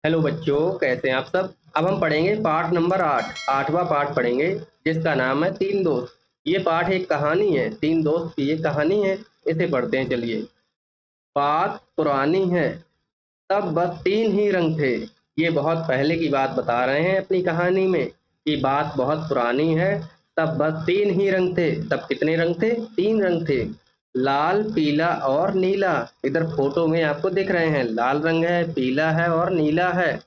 Hello बच्चों, कैसे हैं आप सब। अब हम पढ़ेंगे पाठ नंबर 8वां पाठ पढ़ेंगे, जिसका नाम है तीन दोस्त। ये पाठ एक कहानी है, तीन दोस्त की ये कहानी है। इसे पढ़ते हैं, चलिए। बात पुरानी है, तब बस तीन ही रंग थे। ये बहुत पहले की बात बता रहे हैं अपनी कहानी में कि बात बहुत पुरानी है। तब बस तीन ही रंग थे। तब कितने रंग थे? तीन रंग थे। लाल, पीला और नीला। इधर फोटो में आपको दिख रहे हैं, लाल रंग है, पीला है और नीला है।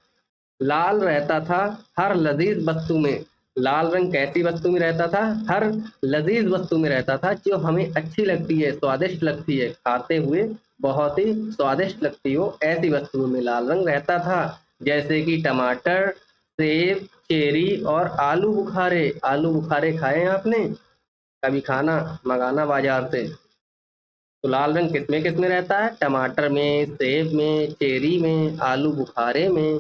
लाल रहता था हर लजीज वस्तु में। लाल रंग कैसी वस्तु में रहता था? हर लजीज वस्तु में रहता था, जो हमें अच्छी लगती है, स्वादिष्ट लगती है, खाते हुए बहुत ही स्वादिष्ट लगती हो, ऐसी वस्तुओं में लाल रंग रहता था। जैसे कि टमाटर, सेब, चेरी और आलू बुखारे। आलू बुखारे खाए हैं आपने? कभी खाना मंगाना बाजार से। तो लाल रंग किस में रहता है? टमाटर में, सेब में, चेरी में, आलू बुखारे में।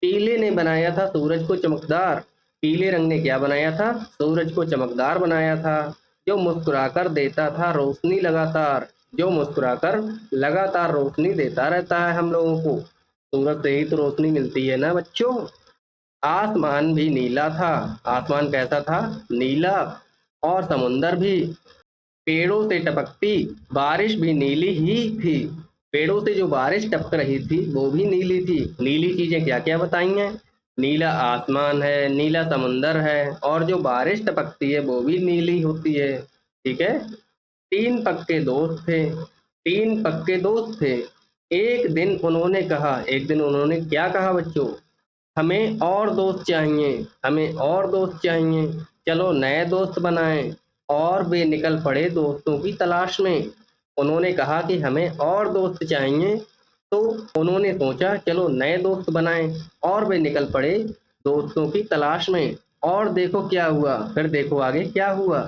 पीले ने बनाया था सूरज को चमकदार। पीले रंग ने क्या बनाया था? सूरज को चमकदार बनाया था, जो मुस्कुराकर देता था रोशनी लगातार। जो मुस्कुराकर लगातार रोशनी देता रहता है हम लोगों को। सूरज से ही तो रोशनी मिलती है ना बच्चों। आसमान भी नीला था। आसमान कैसा था? नीला। और समुंदर भी। पेड़ों से टपकती बारिश भी नीली ही थी। पेड़ों से जो बारिश टपक रही थी वो भी नीली थी। नीली चीजें क्या क्या बताई हैं? नीला आसमान है, नीला समुंदर है, और जो बारिश टपकती है वो भी नीली होती है। ठीक है। तीन पक्के दोस्त थे। तीन पक्के दोस्त थे। एक दिन उन्होंने क्या कहा बच्चों? हमें और दोस्त चाहिए, हमें और दोस्त चाहिए। चलो नए दोस्त बनाएं। और वे निकल पड़े दोस्तों की तलाश में। उन्होंने कहा कि हमें और दोस्त चाहिए, तो उन्होंने सोचा चलो नए दोस्त बनाएं। और वे निकल पड़े दोस्तों की तलाश में। और देखो क्या हुआ, फिर देखो आगे क्या हुआ।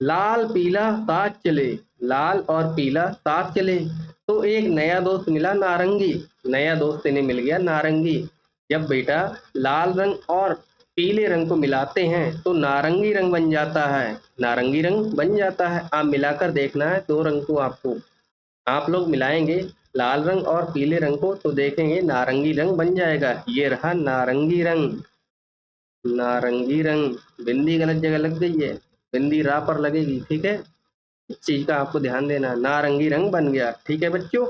लाल पीला साथ चले। लाल और पीला साथ चले, तो एक नया दोस्त मिला, नारंगी। नया दोस्त इन्हें मिल गया, नारंगी। जब बेटा लाल रंग और पीले रंग को मिलाते हैं तो नारंगी रंग बन जाता है। नारंगी रंग बन जाता है। आप मिलाकर देखना है दो रंग को आपको। आप लोग मिलाएंगे लाल रंग और पीले रंग को तो देखेंगे नारंगी रंग बन जाएगा। ये रहा नारंगी रंग। नारंगी रंग। बिंदी गलत जगह लग गई है, बिंदी रा पर लगेगी, ठीक है। इस चीज का आपको ध्यान देना। नारंगी रंग बन गया, ठीक है बच्चों।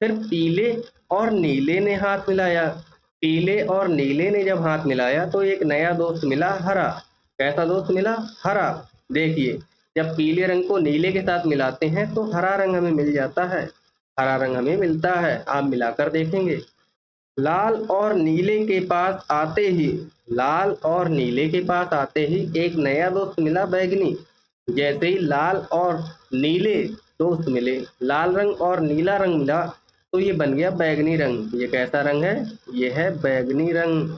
फिर पीले और नीले ने हाथ मिलाया। पीले और नीले ने जब हाथ मिलाया तो एक नया दोस्त मिला, हरा। कैसा दोस्त मिला? हरा। देखिए, जब पीले रंग को नीले के साथ मिलाते हैं तो हरा रंग हमें मिल जाता है। हरा रंग हमें मिलता है, आप मिलाकर देखेंगे। लाल और नीले के पास आते ही लाल और नीले के पास आते ही एक नया दोस्त मिला, बैगनी। जैसे ही लाल और नीले दोस्त मिले, लाल रंग और नीला रंग मिला, तो ये बन गया बैगनी रंग। ये कैसा रंग है? ये है बैगनी रंग।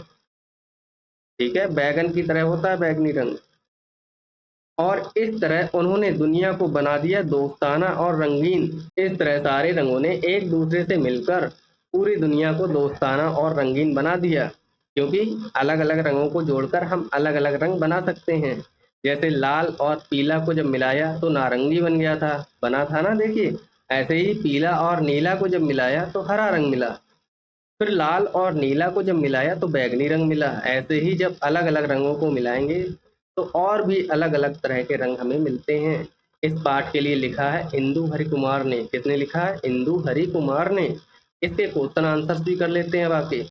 ठीक है, बैगन की तरह होता है बैगनी रंग। और इस तरह उन्होंने दुनिया को बना दिया दोस्ताना और रंगीन। इस तरह सारे रंगों ने एक दूसरे से मिलकर पूरी दुनिया को दोस्ताना और रंगीन बना दिया। क्योंकि अलग अलग रंगों को जोड़कर हम अलग अलग रंग बना सकते हैं। जैसे लाल और पीला को जब मिलाया तो नारंगी बन गया था, बना था ना, देखिए। ऐसे ही पीला और नीला को जब मिलाया तो हरा रंग मिला। फिर लाल और नीला को जब मिलाया तो बैगनी रंग मिला। ऐसे ही जब अलग अलग रंगों को मिलाएंगे तो और भी अलग अलग तरह के रंग हमें मिलते हैं। इस पाठ के लिए लिखा है इंदु हरि कुमार ने। किसने लिखा है? इंदु हरि कुमार ने। इसके क्वेश्चन आंसर भी कर लेते हैं अब आके।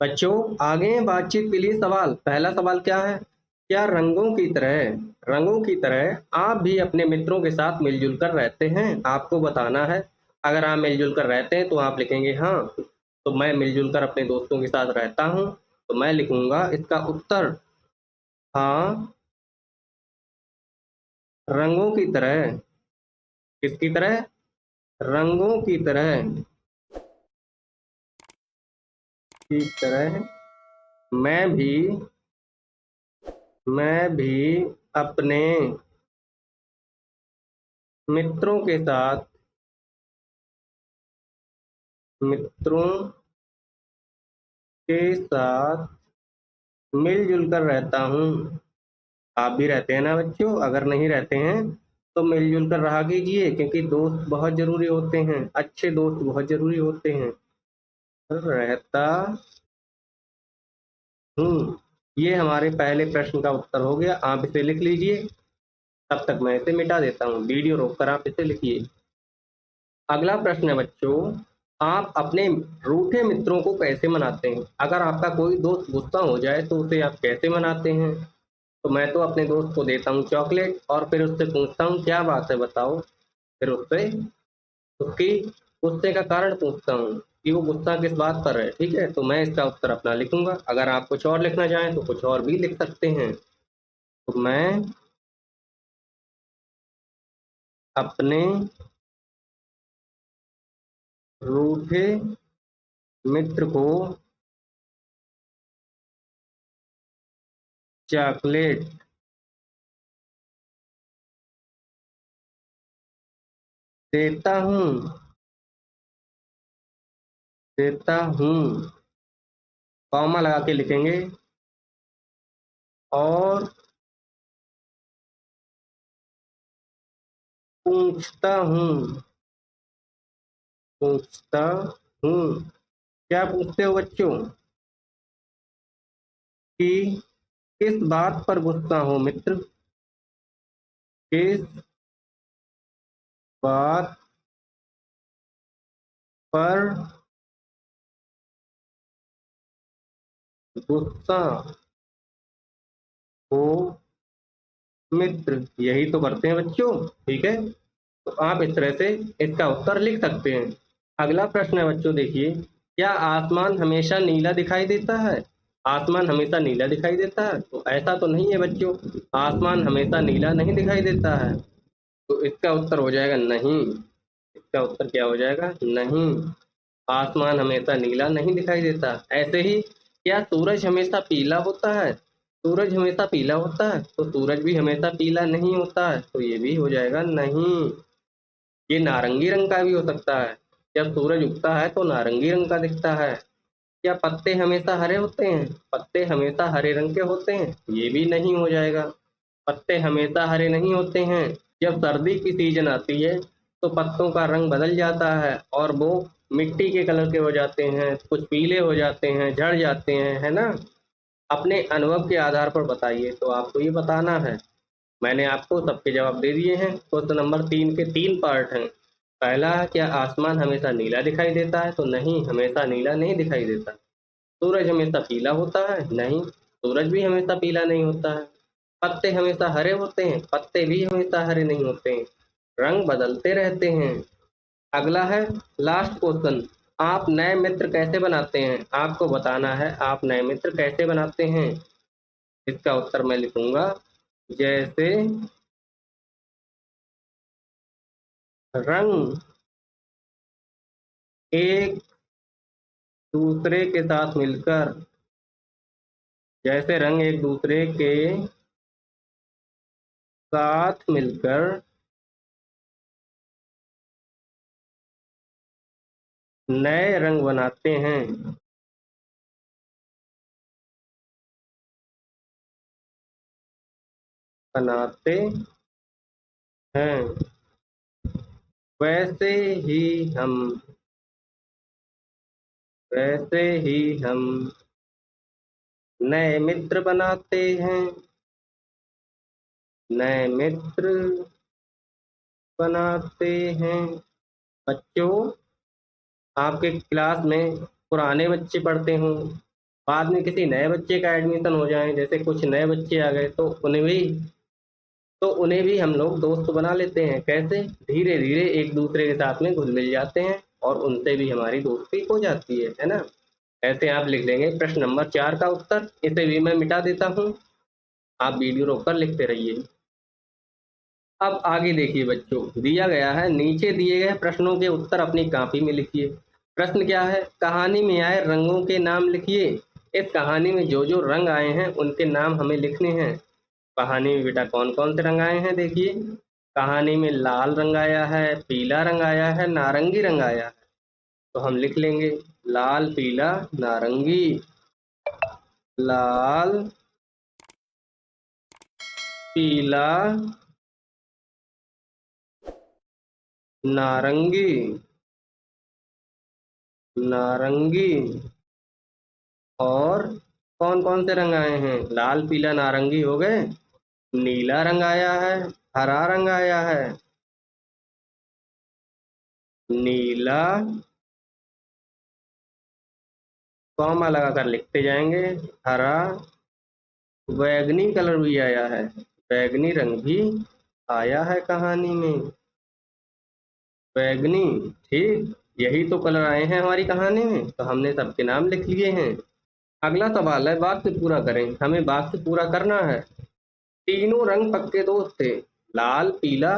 बच्चों, आगे हैं बातचीत के लिए सवाल। पहला सवाल क्या है? क्या रंगों की तरह आप भी अपने मित्रों के साथ मिलजुल कर रहते हैं? आपको बताना है। अगर आप मिलजुल कर रहते हैं तो आप लिखेंगे हाँ। तो मैं मिलजुल कर अपने दोस्तों के साथ रहता हूँ, तो मैं लिखूंगा इसका उत्तर हाँ, रंगों की तरह। किसकी तरह? रंगों की तरह। की तरह मैं भी मैं भी अपने मित्रों के साथ मित्रों के साथ मिलजुल कर रहता हूँ। आप भी रहते हैं ना बच्चों? अगर नहीं रहते हैं तो मिलजुल कर रहा कीजिए, क्योंकि दोस्त बहुत जरूरी होते हैं, अच्छे दोस्त बहुत जरूरी होते हैं। रहता ये हमारे पहले प्रश्न का उत्तर हो गया। आप इसे लिख लीजिए, तब तक मैं इसे मिटा देता हूँ। वीडियो रोककर आप इसे लिखिए। अगला प्रश्न है बच्चों, आप अपने रूठे मित्रों को कैसे मनाते हैं? अगर आपका कोई दोस्त गुस्सा हो जाए तो उसे आप कैसे मनाते हैं? तो मैं तो अपने दोस्त को देता हूँ चॉकलेट और फिर उससे पूछता हूँ क्या बात है बताओ। फिर उससे उसकी गुस्से का कारण पूछता हूँ कि वो गुस्सा किस बात पर है। ठीक है, तो मैं इसका उत्तर अपना लिखूंगा। अगर आप कुछ और लिखना चाहें तो कुछ और भी लिख सकते हैं। तो मैं अपने रूठे मित्र को चॉकलेट देता हूँ देता हूँ कॉमा लगा के लिखेंगे, और पूछता हूँ पूछता हूँ क्या पूछते हो बच्चों? कि किस बात पर गुस्सा हो मित्र, किस बात पर गुस्सा हो मित्र। यही तो करते हैं बच्चों। ठीक है, तो आप इस तरह से इसका उत्तर लिख सकते हैं। अगला प्रश्न है बच्चों, देखिए, क्या आसमान हमेशा नीला दिखाई देता है? आसमान हमेशा नीला दिखाई देता है? तो ऐसा तो नहीं है बच्चों, आसमान हमेशा नीला नहीं दिखाई देता है। तो इसका उत्तर हो जाएगा नहीं। इसका उत्तर क्या हो जाएगा? नहीं, आसमान हमेशा नीला नहीं दिखाई देता। ऐसे ही, क्या सूरज हमेशा पीला होता है? सूरज हमेशा पीला होता है? तो सूरज भी हमेशा पीला नहीं होता है, तो ये भी हो जाएगा नहीं। ये नारंगी रंग का भी हो सकता है। जब सूरज उगता है तो नारंगी रंग का दिखता है। क्या पत्ते हमेशा हरे होते हैं? पत्ते हमेशा हरे रंग के होते हैं? ये भी नहीं हो जाएगा। पत्ते हमेशा हरे नहीं होते हैं। जब सर्दी की सीजन आती है तो पत्तों का रंग बदल जाता है और वो मिट्टी के कलर के हो जाते हैं, कुछ पीले हो जाते हैं, झड़ जाते हैं, है ना? अपने अनुभव के आधार पर बताइए, तो आपको ये बताना है। मैंने आपको सबके जवाब दे दिए हैं। क्वेश्चन नंबर 3 के 3 पार्ट हैं। पहला है, क्या आसमान हमेशा नीला दिखाई देता है? तो नहीं, हमेशा नीला नहीं दिखाई देता। सूरज हमेशा पीला होता है? नहीं, सूरज भी हमेशा पीला नहीं होता है। पत्ते हमेशा हरे होते हैं? पत्ते भी हमेशा हरे नहीं होते हैं, रंग बदलते रहते हैं। अगला है लास्ट क्वेश्चन, आप नए मित्र कैसे बनाते हैं? आपको बताना है आप नए मित्र कैसे बनाते हैं। इसका उत्तर मैं लिखूंगा, जैसे रंग एक दूसरे के साथ मिलकर जैसे रंग एक दूसरे के साथ मिलकर नए रंग बनाते हैं बनाते हैं वैसे ही हम वैसे ही हम नए मित्र बनाते हैं नए मित्र बनाते हैं। बच्चों, आपके क्लास में पुराने बच्चे पढ़ते हों, बाद में किसी नए बच्चे का एडमिशन हो जाए, जैसे कुछ नए बच्चे आ गए, तो उन्हें भी हम लोग दोस्त बना लेते हैं। कैसे? धीरे धीरे एक दूसरे के साथ में घुल मिल जाते हैं और उनसे भी हमारी दोस्ती हो जाती है ना? ऐसे आप लिख लेंगे प्रश्न नंबर 4 का उत्तर। इसे भी मैं मिटा देता हूँ, आप वीडियो रोक कर लिखते रहिए। अब आगे देखिए बच्चों, दिया गया है, नीचे दिए गए प्रश्नों के उत्तर अपनी कॉपी में लिखिए। प्रश्न क्या है? कहानी में आए रंगों के नाम लिखिए। इस कहानी में जो जो रंग आए हैं उनके नाम हमें लिखने हैं। कहानी में बेटा कौन कौन से रंग आए हैं देखिए। कहानी में लाल रंग आया है, पीला रंग आया है, नारंगी रंग आया है। तो हम लिख लेंगे लाल, पीला, नारंगी। लाल, पीला, नारंगी, नारंगी और कौन कौन से रंग आए हैं? लाल पीला नारंगी हो गए, नीला रंग आया है, हरा रंग आया है, नीला, कॉमा लगा कर लिखते जाएंगे, हरा, बैगनी कलर भी आया है, बैगनी रंग भी आया है कहानी में, बैगनी। ठीक, यही तो कलर आए हैं हमारी कहानी में, तो हमने सबके नाम लिख लिए हैं। अगला सवाल है, वाक्य पूरा करें। हमें वाक्य पूरा करना है। तीनों रंग पक्के दोस्त थे, लाल पीला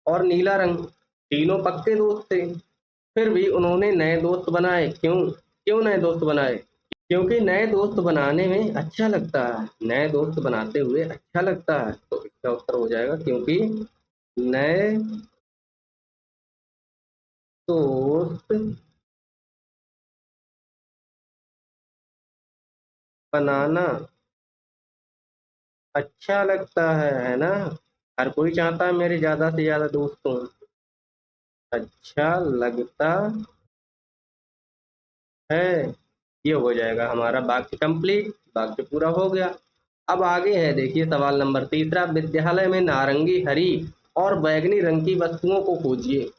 और नीला रंग, तीनों पक्के दोस्त थे। फिर भी उन्होंने नए दोस्त बनाए, क्यों? क्यों नए दोस्त बनाए? क्योंकि नए दोस्त बनाने में अच्छा लगता है, नए दोस्त बनाते हुए अच्छा लगता है, तो इसका उत्तर हो जाएगा क्योंकि नए दोस्त बनाना अच्छा लगता है ना? हर कोई चाहता है मेरे ज्यादा से ज्यादा दोस्त हों। अच्छा लगता है, ये हो जाएगा हमारा वाक्य कंप्लीट, वाक्य पूरा हो गया। अब आगे है, देखिए सवाल नंबर तीसरा, विद्यालय में नारंगी हरी और बैगनी रंग की वस्तुओं को खोजिए।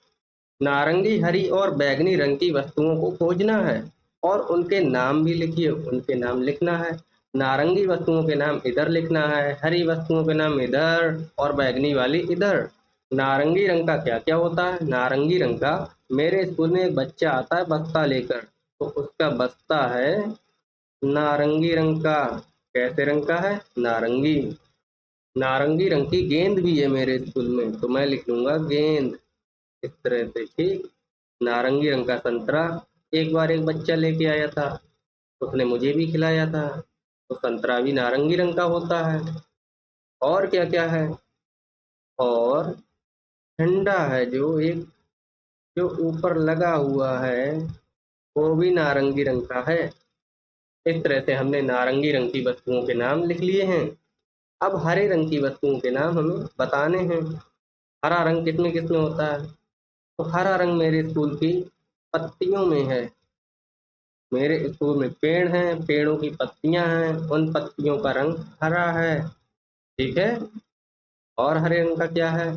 नारंगी हरी और बैगनी रंग की वस्तुओं को खोजना है और उनके नाम भी लिखिए, उनके नाम लिखना है। नारंगी वस्तुओं के नाम इधर लिखना है, हरी वस्तुओं के नाम इधर और बैगनी वाली इधर। नारंगी रंग का क्या क्या होता है? नारंगी रंग का, मेरे स्कूल में एक बच्चा आता है बस्ता लेकर, तो उसका बस्ता है नारंगी रंग का। कैसे रंग का है? नारंगी। नारंगी रंग की गेंद भी है मेरे स्कूल में, तो मैं लिख लूंगा गेंद, इस तरह से। ठीक, नारंगी रंग का संतरा एक बार एक बच्चा लेके आया था, उसने मुझे भी खिलाया था, तो संतरा भी नारंगी रंग का होता है। और क्या क्या है? और झंडा है जो एक, जो ऊपर लगा हुआ है, वो भी नारंगी रंग का है। इस तरह से हमने नारंगी रंग की वस्तुओं के नाम लिख लिए हैं। अब हरे रंग की वस्तुओं के नाम हमें बताने हैं। हरा रंग किसमें किसमें होता है? तो हरा रंग मेरे स्कूल की पत्तियों में है। मेरे स्कूल में पेड़ हैं, पेड़ों की पत्तियां हैं, उन पत्तियों का रंग हरा है। ठीक है। और हरे रंग का क्या है?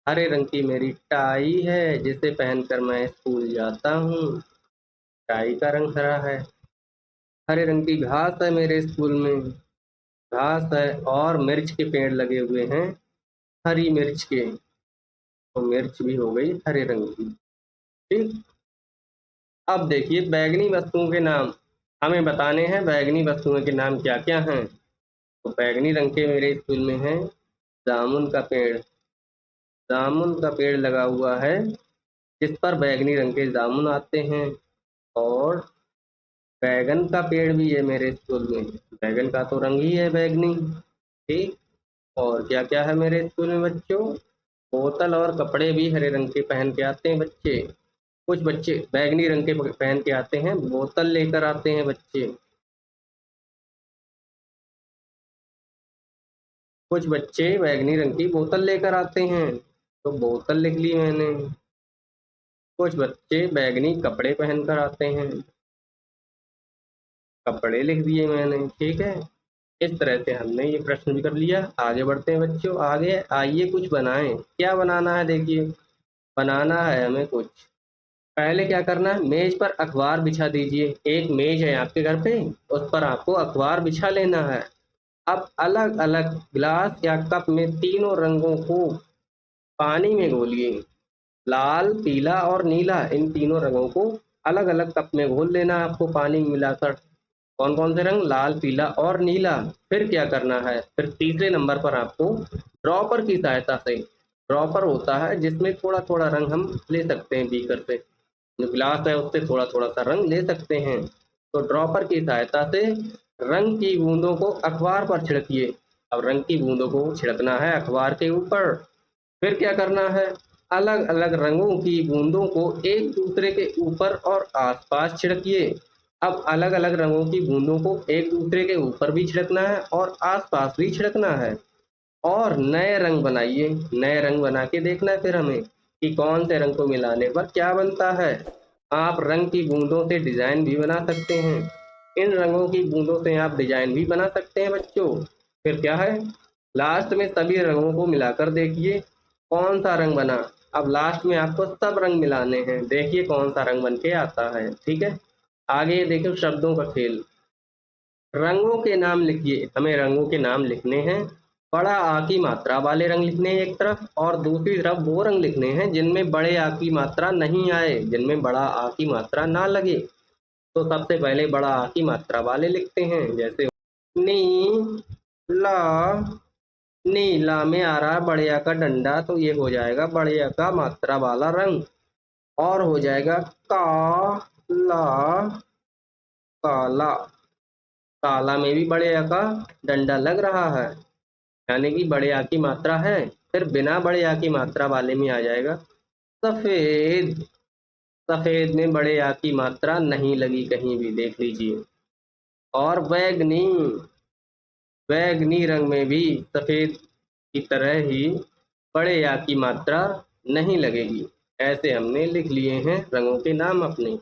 हरे रंग की मेरी टाई है, जिसे पहनकर मैं स्कूल जाता हूँ, टाई का रंग हरा है। हरे रंग की घास है मेरे स्कूल में, घास है, और मिर्च के पेड़ लगे हुए हैं, हरी मिर्च के, तो मिर्च भी हो गई हरे रंग की। ठीक। अब देखिए बैगनी वस्तुओं के नाम हमें बताने हैं, बैगनी वस्तुओं के नाम क्या क्या हैं। तो बैगनी रंग के मेरे स्कूल में है जामुन का पेड़, जामुन का पेड़ लगा हुआ है जिस पर बैगनी रंग के जामुन आते हैं। और बैगन का पेड़ भी है मेरे स्कूल में, बैगन का तो रंग ही है बैगनी। ठीक। और क्या क्या है मेरे स्कूल में बच्चों? बोतल और कपड़े भी हरे रंग के पहन के आते हैं बच्चे। कुछ बच्चे बैगनी रंग के पहन के आते हैं, बोतल लेकर आते हैं बच्चे। कुछ बच्चे बैगनी रंग की बोतल लेकर आते हैं, तो बोतल लिख ली मैंने। कुछ बच्चे बैगनी कपड़े पहन कर आते हैं, कपड़े लिख दिए मैंने। ठीक है। इस तरह से हमने ये प्रश्न भी कर लिया। आगे बढ़ते हैं बच्चों, आगे आइए कुछ बनाएं। क्या बनाना है? देखिए बनाना है हमें कुछ। पहले क्या करना है, मेज पर अखबार बिछा दीजिए। एक मेज है आपके घर पे, उस पर आपको अखबार बिछा लेना है। अब अलग अलग गिलास या कप में तीनों रंगों को पानी में घोलिए। लाल पीला और नीला, इन तीनों रंगों को अलग अलग कप में घोल लेना है आपको पानी में मिलाकर। कौन कौन से रंग? लाल पीला और नीला। फिर क्या करना है? फिर तीसरे नंबर पर आपको ड्रॉपर की सहायता से, ड्रॉपर होता है जिसमें थोड़ा थोड़ा रंग हम ले सकते हैं, बीकर से, जो गिलास है उससे थोड़ा थोड़ा सा रंग ले सकते हैं। तो ड्रॉपर की सहायता से रंग की बूंदों को अखबार पर छिड़किए। अब रंग की बूंदों को छिड़कना है अखबार के ऊपर। फिर क्या करना है, अलग अलग रंगों की बूंदों को एक दूसरे के ऊपर और आसपास छिड़किए। अब अलग अलग रंगों की बूंदों को एक दूसरे के ऊपर भी छिड़कना है और आसपास भी छिड़कना है, और नए रंग बनाइए। नए रंग बना के देखना है फिर हमें कि कौन से रंग को मिलाने पर क्या बनता है। आप रंग की बूंदों से डिजाइन भी बना सकते हैं। इन रंगों की बूंदों से आप डिजाइन भी बना सकते हैं बच्चों। फिर क्या है, लास्ट में सभी रंगों को मिलाकर देखिए कौन सा रंग बना। अब लास्ट में आपको सब रंग मिलाने हैं, देखिए कौन सा रंग बन के आता है। ठीक है, आगे देखो शब्दों का खेल। रंगों के नाम लिखिए, हमें रंगों के नाम लिखने हैं। बड़ा आ की मात्रा वाले रंग लिखने हैं एक तरफ, और दूसरी तरफ वो रंग लिखने हैं जिनमें बड़े आ की मात्रा नहीं आए, जिनमें बड़ा आ की मात्रा ना लगे। तो सबसे पहले बड़ा आ की मात्रा वाले लिखते हैं, जैसे नी ला, नीला में आ रहा है बड़े आ का डंडा, तो ये हो जाएगा बड़े आ का मात्रा वाला रंग। और हो जाएगा काला, काला, काला में भी बड़े आ का डंडा लग रहा है, यानी कि बड़े आ की मात्रा है। फिर बिना बड़े आ की मात्रा वाले में आ जाएगा सफेद, सफेद में बड़े आ की मात्रा नहीं लगी कहीं भी, देख लीजिए। और बैगनी, बैगनी रंग में भी सफेद की तरह ही बड़े या की मात्रा नहीं लगेगी। ऐसे हमने लिख लिए हैं रंगों के नाम अपने।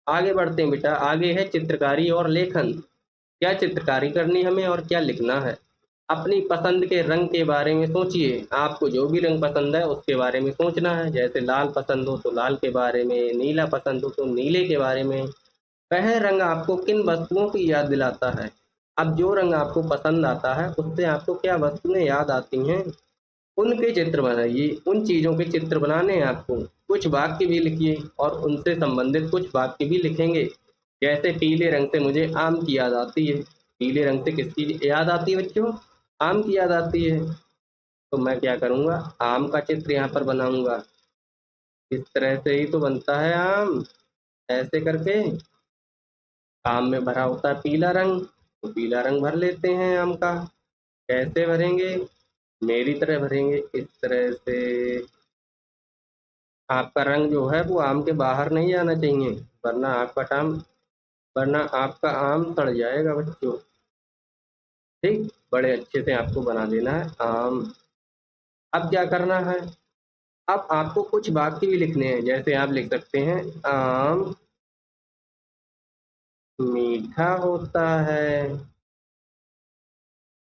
आगे बढ़ते हैं बेटा, आगे है चित्रकारी और लेखन। क्या चित्रकारी करनी हमें और क्या लिखना है। अपनी पसंद के रंग के बारे में सोचिए, आपको जो भी रंग पसंद है उसके बारे में सोचना है। जैसे लाल पसंद हो तो लाल के बारे में, नीला पसंद हो तो नीले के बारे में। वह रंग आपको किन वस्तुओं की याद दिलाता है। अब जो रंग आपको पसंद आता है उससे आपको क्या वस्तुएं याद आती हैं, उनके चित्र बनाइए। उन चीज़ों के चित्र बनाने हैं आपको। कुछ वाक्य भी लिखिए और उनसे संबंधित कुछ वाक्य भी लिखेंगे। जैसे पीले रंग से मुझे आम की याद आती है। पीले रंग से किसकी याद आती है बच्चों, आम की याद आती है। तो मैं क्या करूँगा, आम का चित्र यहाँ पर बनाऊंगा। इस तरह से ही तो बनता है आम, ऐसे करके। आम में भरा होता है पीला रंग, तो पीला रंग भर लेते हैं आम का। कैसे भरेंगे, मेरी तरह भरेंगे इस तरह से। आपका रंग जो है वो आम के बाहर नहीं जाना चाहिए, वरना आपका टाम, वरना आपका आम सड़ जाएगा बच्चों। ठीक, बड़े अच्छे से आपको बना देना है आम। अब क्या करना है, अब आपको कुछ वाक्य भी लिखने हैं। जैसे आप लिख सकते हैं आम मीठा होता है,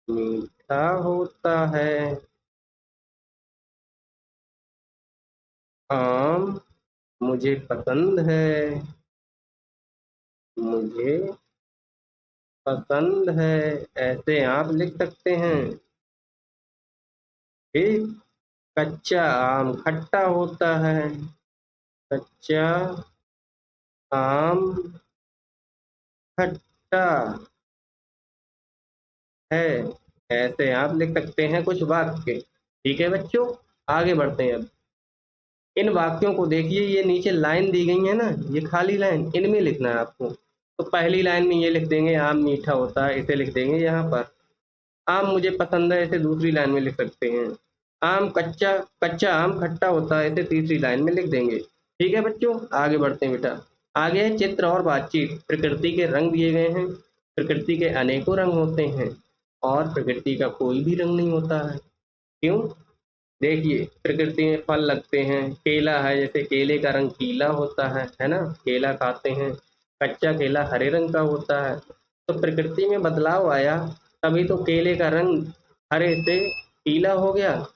मीठा होता है। आम मुझे पसंद है, मुझे पसंद है। ऐसे आप लिख सकते हैं। ठीक, कच्चा आम खट्टा होता है, कच्चा आम खट्टा है। ऐसे आप लिख सकते हैं कुछ वाक्य। ठीक है बच्चों, आगे बढ़ते हैं। अब इन वाक्यों को देखिए, ये नीचे लाइन दी गई है ना, ये खाली लाइन, इनमें लिखना है आपको। तो पहली लाइन में ये लिख देंगे आम मीठा होता है, इसे लिख देंगे यहाँ पर। आम मुझे पसंद है, इसे दूसरी लाइन में लिख सकते हैं। आम कच्चा, कच्चा आम खट्टा होता है, इसे तीसरी लाइन में लिख देंगे। ठीक है बच्चों, आगे बढ़ते हैं बेटा। आगे है चित्र और बातचीत। प्रकृति के रंग दिए गए हैं। प्रकृति के अनेकों रंग होते हैं और प्रकृति का कोई भी रंग नहीं होता है। क्यों, देखिए प्रकृति में फल लगते हैं, केला है, जैसे केले का रंग पीला होता है ना, केला खाते हैं। कच्चा केला हरे रंग का होता है। तो प्रकृति में बदलाव आया, तभी तो केले का रंग हरे से पीला हो गया।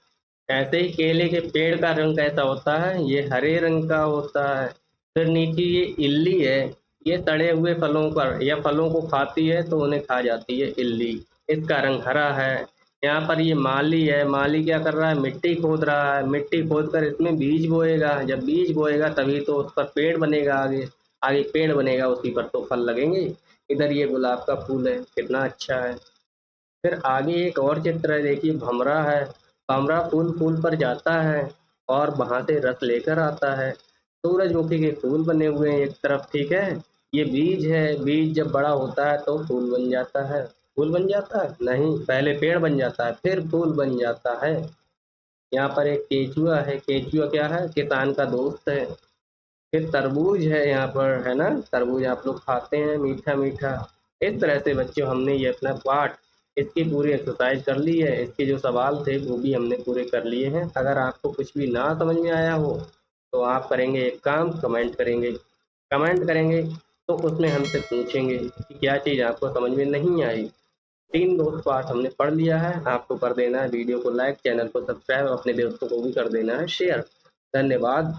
ऐसे ही केले के पेड़ का रंग कैसा होता है, ये हरे रंग का होता है। फिर नीचे ये इल्ली है, ये सड़े हुए फलों पर या फलों को खाती है तो उन्हें खा जाती है इल्ली, इसका रंग हरा है। यहाँ पर ये माली है, माली क्या कर रहा है, मिट्टी खोद रहा है, मिट्टी खोद कर इसमें बीज बोएगा। जब बीज बोएगा तभी तो उस पर पेड़ बनेगा, आगे आगे पेड़ बनेगा, उसी पर तो फल लगेंगे। इधर ये गुलाब का फूल है, कितना अच्छा है। फिर आगे एक और चित्र है, देखिए भंवरा है। भंवरा फूल फूल पर जाता है और वहां से रस लेकर आता है। सूरजमुखी के फूल बने हुए हैं एक तरफ, ठीक है। ये बीज है, बीज जब बड़ा होता है तो फूल बन जाता है। फूल बन जाता है नहीं, पहले पेड़ बन जाता है फिर फूल बन जाता है। यहाँ पर एक केचुआ है, केचुआ क्या है, किसान का दोस्त है। फिर तरबूज है यहाँ पर, है ना, तरबूज आप लोग खाते हैं मीठा मीठा। इस तरह से बच्चों हमने ये अपना पाठ, इसकी पूरी एक्सरसाइज कर ली है। इसके जो सवाल थे वो भी हमने पूरे कर लिए हैं। अगर आपको कुछ भी ना समझ में आया हो तो आप करेंगे एक काम, कमेंट करेंगे, कमेंट करेंगे तो उसमें हमसे पूछेंगे कि क्या चीज़ आपको समझ में नहीं आई। 3 दोस्त पाठ हमने पढ़ लिया है, आपको कर देना है वीडियो को लाइक, चैनल को सब्सक्राइब, अपने दोस्तों को भी कर देना है शेयर। धन्यवाद।